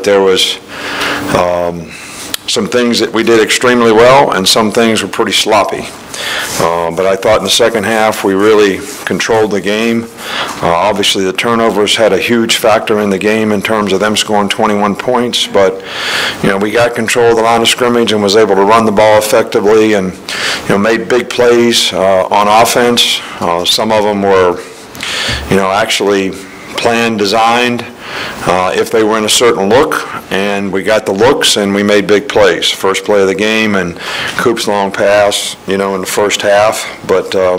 But there was some things that we did extremely well, and some things were pretty sloppy. But I thought in the second half we really controlled the game. Obviously the turnovers had a huge factor in the game in terms of them scoring 21 points, but we got control of the line of scrimmage and was able to run the ball effectively, and made big plays on offense. Some of them were actually planned, designed, if they were in a certain look, and we got the looks and we made big plays. First play of the game and Coop's long pass, in the first half. But, they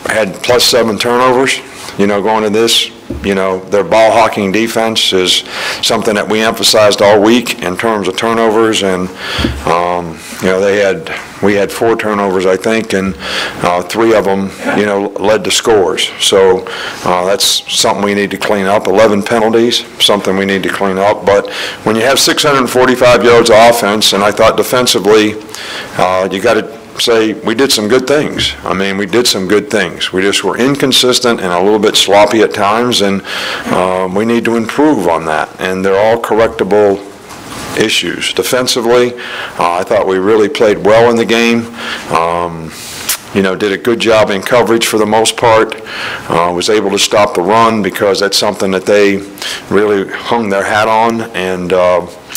had +7 turnovers, going to this. Their ball hawking defense is something that we emphasized all week in terms of turnovers, and we had 4 turnovers, I think, and 3 of them led to scores. So that's something we need to clean up. 11 penalties, something we need to clean up. But when you have 645 yards of offense, and I thought defensively, you got to say we did some good things. I mean, we did some good things. We just were inconsistent and a little bit sloppy at times, and we need to improve on that. And they're all correctable issues. Defensively, I thought we really played well in the game. Did a good job in coverage for the most part. Was able to stop the run because that's something that they really hung their hat on, and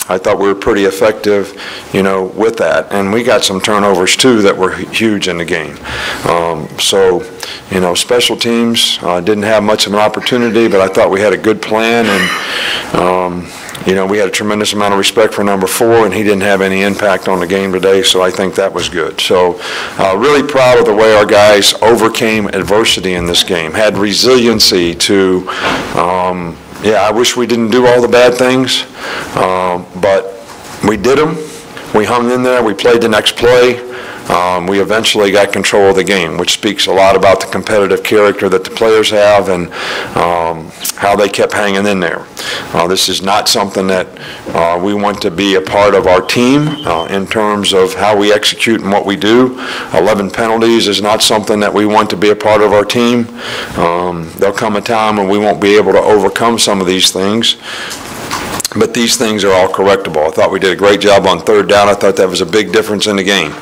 I thought we were pretty effective, with that. And we got some turnovers too that were huge in the game. Special teams didn't have much of an opportunity, but I thought we had a good plan, and we had a tremendous amount of respect for number 4, and he didn't have any impact on the game today, so I think that was good. So really proud of the way our guys overcame adversity in this game, had resiliency to, I wish we didn't do all the bad things, but we did them. We hung in there. We played the next play. We eventually got control of the game, which speaks a lot about the competitive character that the players have, and how they kept hanging in there. This is not something that we want to be a part of our team in terms of how we execute and what we do. 11 penalties is not something that we want to be a part of our team. There'll come a time when we won't be able to overcome some of these things. But these things are all correctable. I thought we did a great job on 3rd down. I thought that was a big difference in the game.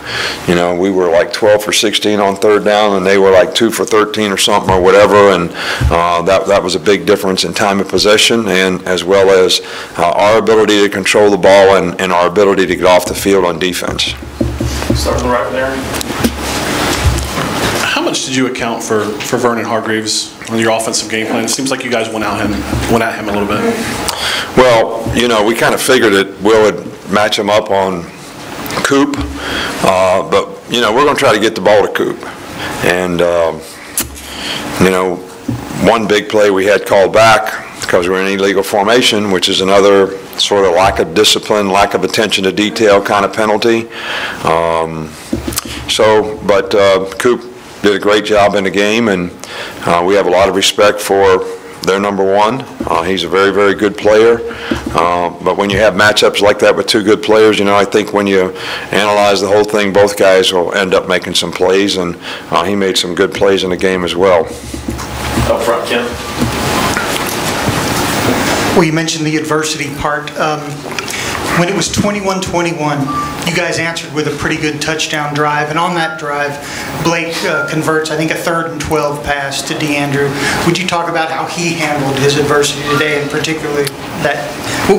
We were like 12 for 16 on 3rd down, and they were like 2 for 13 or something or whatever, and that was a big difference in time of possession, and as well as our ability to control the ball and our ability to get off the field on defense. Starting right there. How much did you account for Vernon Hargreaves on your offensive game plan? It seems like you guys went at him a little bit. Well, we kind of figured that Will would match him up on Coop, but we're going to try to get the ball to Coop. And one big play we had called back because we were in illegal formation, which is another sort of lack of discipline, lack of attention to detail kind of penalty. But Coop did a great job in the game, and we have a lot of respect for their number 1. He's a very, very good player. But when you have matchups like that with 2 good players, I think when you analyze the whole thing, both guys will end up making some plays, and he made some good plays in the game as well. Up front, Ken. Well, you mentioned the adversity part. When it was 21-21, you guys answered with a pretty good touchdown drive, and on that drive, Blake converts, I think, a 3rd and 12 pass to DeAndrew. Would you talk about how he handled his adversity today, and particularly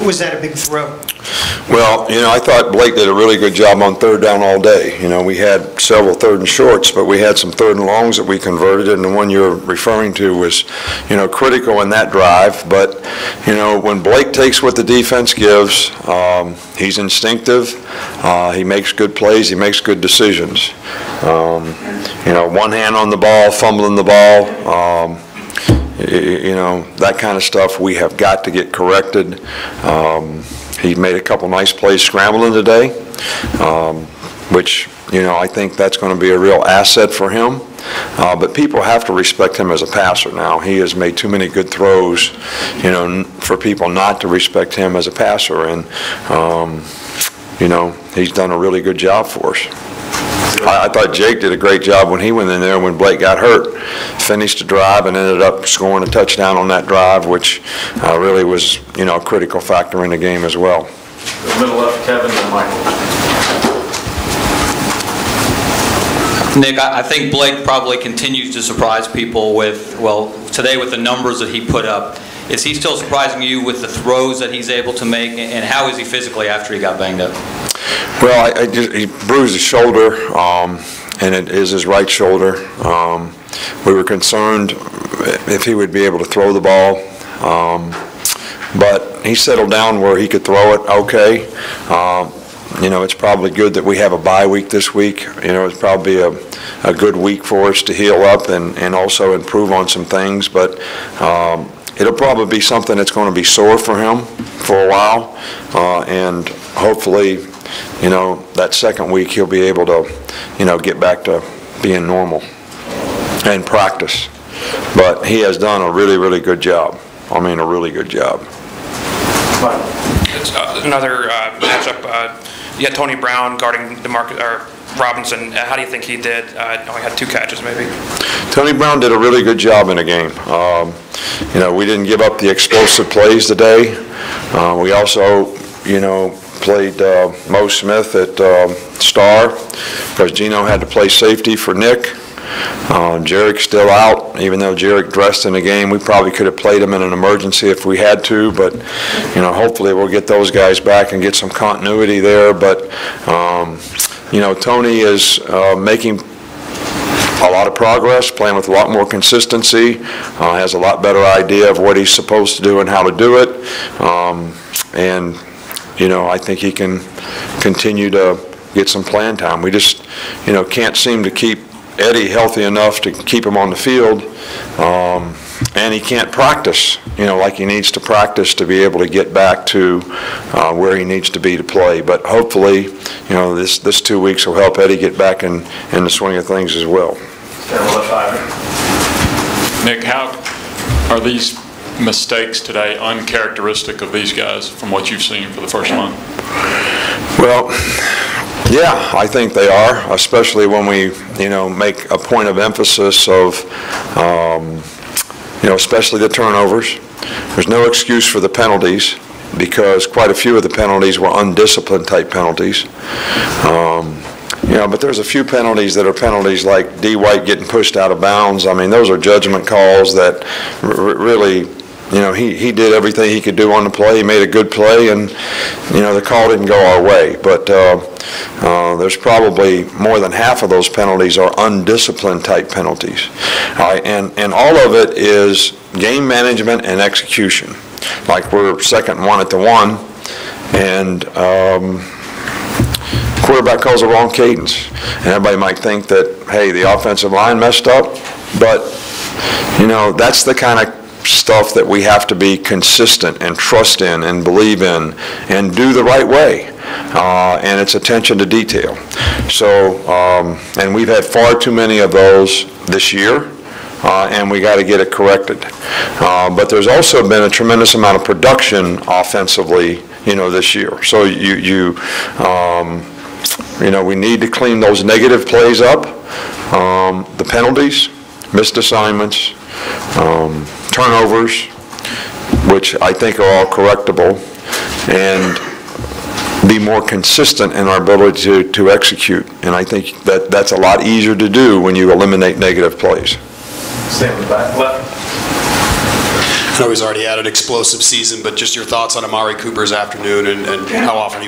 was that a big throw? Well, I thought Blake did a really good job on 3rd down all day. We had several 3rd and shorts, but we had some 3rd and longs that we converted, and the one you're referring to was, critical in that drive. But, when Blake takes what the defense gives, he's instinctive. He makes good plays. He makes good decisions. One hand on the ball, fumbling the ball, that kind of stuff we have got to get corrected. He made a couple nice plays scrambling today, which, I think that's going to be a real asset for him. But people have to respect him as a passer now. He has made too many good throws, for people not to respect him as a passer. And, he's done a really good job for us. I thought Jake did a great job when he went in there when Blake got hurt. Finished the drive and ended up scoring a touchdown on that drive, which really was, a critical factor in the game as well. The middle left, Kevin and Michael. Nick, I think Blake probably continues to surprise people with, today with the numbers that he put up. Is he still surprising you with the throws that he's able to make, and how is he physically after he got banged up? Well, he bruised his shoulder, and it is his right shoulder. We were concerned if he would be able to throw the ball, but he settled down where he could throw it okay. It's probably good that we have a bye week this week. It's probably a good week for us to heal up and also improve on some things, but it'll probably be something that's going to be sore for him for a while, and hopefully, that second week he'll be able to, get back to being normal and practice. But he has done a really, really good job. I mean, a really good job. It's another matchup. You had Tony Brown guarding Robinson. How do you think he did? Only had 2 catches, maybe. Tony Brown did a really good job in the game. We didn't give up the explosive plays today. We also, played Mo Smith at star because Gino had to play safety for Nick. Jarek's still out. Even though Jarek dressed in the game, we probably could have played him in an emergency if we had to, but hopefully we'll get those guys back and get some continuity there. But Tony is making a lot of progress, playing with a lot more consistency, has a lot better idea of what he's supposed to do and how to do it, and I think he can continue to get some playing time. We just can't seem to keep Eddie healthy enough to keep him on the field, and he can't practice, like he needs to practice to be able to get back to where he needs to be to play. But hopefully, this 2 weeks will help Eddie get back in the swing of things as well. Nick, how are these mistakes today uncharacteristic of these guys from what you've seen for the first month? Well, yeah, I think they are, especially when we, make a point of emphasis of, especially the turnovers. There's no excuse for the penalties because quite a few of the penalties were undisciplined type penalties. But there's a few penalties that are penalties like D. White getting pushed out of bounds. I mean, those are judgment calls that really, he did everything he could do on the play. He made a good play, and, the call didn't go our way. But there's probably more than half of those penalties are undisciplined type penalties. And all of it is game management and execution. Like we're second 1 at the 1, and quarterback calls the wrong cadence. And everybody might think that, hey, the offensive line messed up, but, that's the kind of stuff that we have to be consistent and trust in and believe in and do the right way, and it's attention to detail. So, and we've had far too many of those this year, and we got to get it corrected. But there's also been a tremendous amount of production offensively, this year. So we need to clean those negative plays up, the penalties, missed assignments, turnovers, which I think are all correctable, and be more consistent in our ability to execute. And I think that's a lot easier to do when you eliminate negative plays. Stay on the back left. I know he's already had an explosive season, but just your thoughts on Amari Cooper's afternoon and how often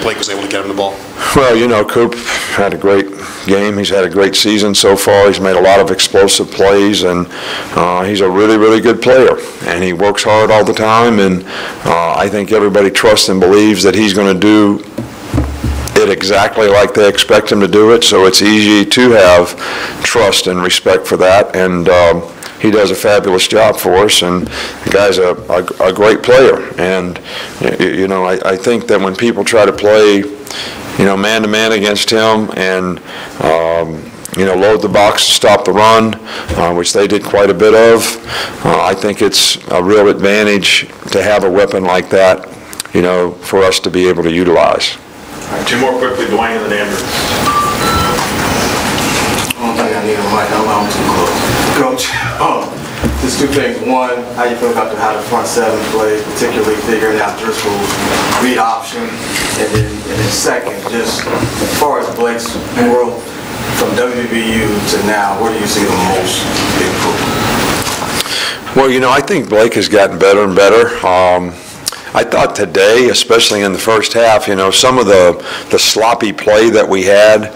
Blake was able to get him the ball. Well, Coop had a great game. He's had a great season so far. He's made a lot of explosive plays, and he's a really, really good player. And he works hard all the time, and I think everybody trusts and believes that he's going to do it exactly like they expect him to do it, so it's easy to have trust and respect for that. And he does a fabulous job for us, and the guy's a great player. And I think that when people try to play, man-to-man against him and load the box to stop the run, which they did quite a bit of, I think it's a real advantage to have a weapon like that, for us to be able to utilize. All right, 2 more quickly, Dwayne and then Andrew. Neil, Mike, I'm too close. Coach, just two things. One, how you feel about how the front seven played, particularly figuring out Driscoll's read option, and then second, just as far as Blake's growth from WVU to now, where do you see the most improvement? Well, you know, I think Blake has gotten better and better. I thought today, especially in the first half, you know, some of the sloppy play that we had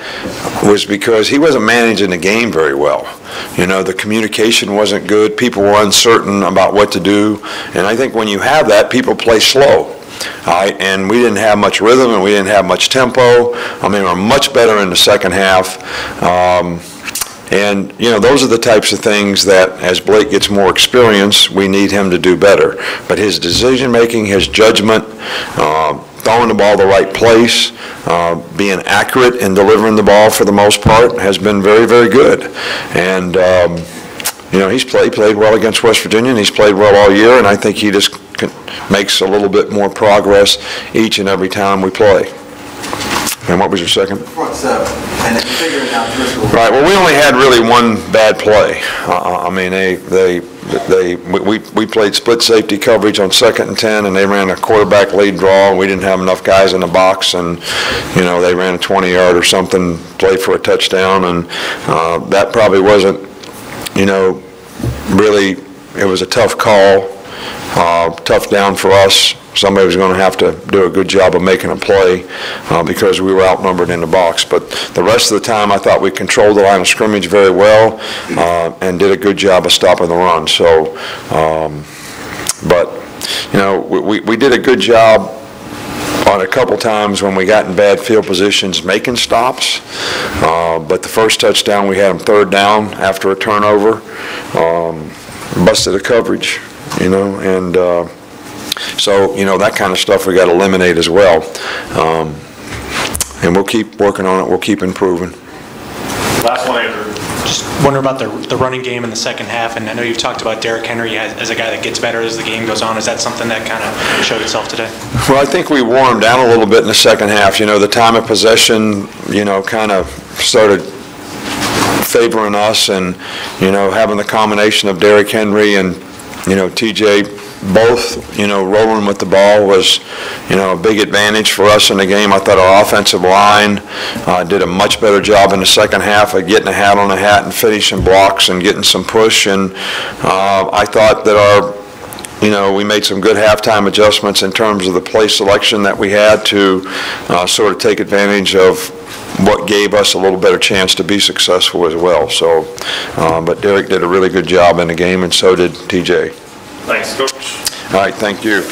was because he wasn't managing the game very well. You know, the communication wasn't good. People were uncertain about what to do. And I think when you have that, people play slow. And we didn't have much rhythm and we didn't have much tempo. I mean, we're much better in the second half. And, you know, those are the types of things that, as Blake gets more experience, we need him to do better. But his decision-making, his judgment, throwing the ball the right place, being accurate in delivering the ball for the most part has been very, very good. And, you know, he's played well against West Virginia, and he's played well all year, and I think he just makes a little bit more progress each and every time we play. And what was your second? Front seven, and then figuring out Driscoll. Right. Well, we only had really one bad play. I mean, we played split safety coverage on 2nd and 10, and they ran a quarterback lead draw, and we didn't have enough guys in the box, and you know they ran a 20-yard or something, played for a touchdown, and that probably wasn't, you know, really. It was a tough call, tough down for us. Somebody was going to have to do a good job of making a play because we were outnumbered in the box. But the rest of the time, I thought we controlled the line of scrimmage very well and did a good job of stopping the run. So, but, you know, we did a good job on a couple times when we got in bad field positions making stops. But the first touchdown, we had them 3rd down after a turnover, busted a coverage, you know, and so, you know, that kind of stuff we got to eliminate as well. And we'll keep working on it. We'll keep improving. Last one, Andrew. Just wonder about the running game in the second half, and I know you've talked about Derrick Henry as a guy that gets better as the game goes on. Is that something that kind of showed itself today? Well, I think we wore him down a little bit in the second half. You know, the time of possession, you know, kind of started favoring us, and, you know, having the combination of Derrick Henry and, you know, TJ both, you know, rolling with the ball was, you know, a big advantage for us in the game. I thought our offensive line did a much better job in the second half of getting a hat on a hat and finishing blocks and getting some push. And I thought that you know, we made some good halftime adjustments in terms of the play selection that we had to sort of take advantage of what gave us a little better chance to be successful as well. So, but Derrick did a really good job in the game, and so did TJ. Thanks, Coach. All right, thank you.